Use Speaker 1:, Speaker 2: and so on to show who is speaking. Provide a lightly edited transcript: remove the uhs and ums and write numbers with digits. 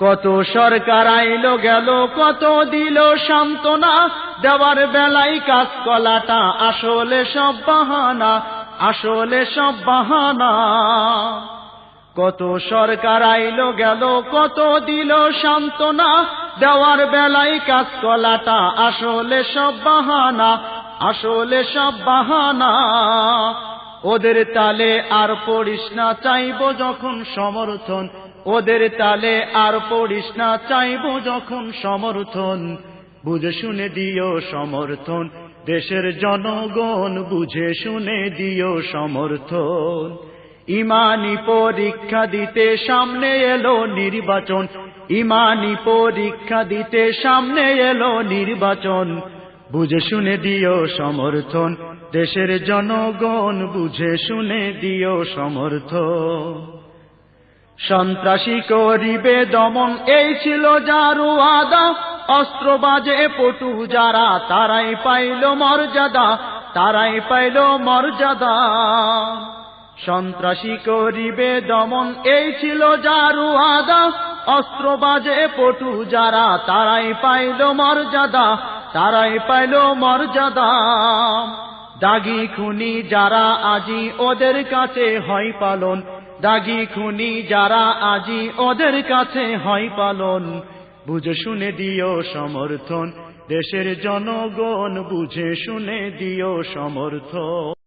Speaker 1: কত সরকার আইলো গেল, কত দিল সান্ত্বনা, দেওয়ার বেলায় কাজ কলাটা আসলে সব বাহানা, আসলে সব বাহানা। কত সরকার আইলো গেল, কত দিল সান্ত্বনা, দেওয়ার বেলায় কাজ কলাটা আসলে সব বাহানা, আসলে সব বাহানা। ওদের তালে আর পড়িস না, চাইবো যখন সমর্থন, ওদের তালে আর পড়িস না, চাইবো যখন সমর্থন। বুঝে শুনে দিও সমর্থন, দেশের জনগণ বুঝে শুনে দিও সমর্থন। ইমানি পরীক্ষা দিতে সামনে এলো নির্বাচন, ইমানি পরীক্ষা দিতে সামনে এলো নির্বাচন। বুঝে শুনে দিও সমর্থন, দেশের জনগণ বুঝে শুনে দিও সমর্থন। সন্ত্রাসী করিবে দমন, এই ছিল যার ওয়াদা, অস্ত্রবাজে পটু যারা তারাই পাইল মর্যাদা, তারাই পাইল মর্যাদা। সন্ত্রাসী করিবে দমন, এই ছিল যার ওয়াদা, অস্ত্রবাজে পটু যারা তারাই পাইল মর্যাদা, তারাই পাইল মর্যাদা। দাগি খুনি যারা আজি ওদের কাছে হয় পালন, দাগি খুনি যারা আজি ওদের কাছে হয় পালন। বুঝে শুনে দিও সমর্থন, দেশের জনগণ বুঝে শুনে দিও সমর্থন।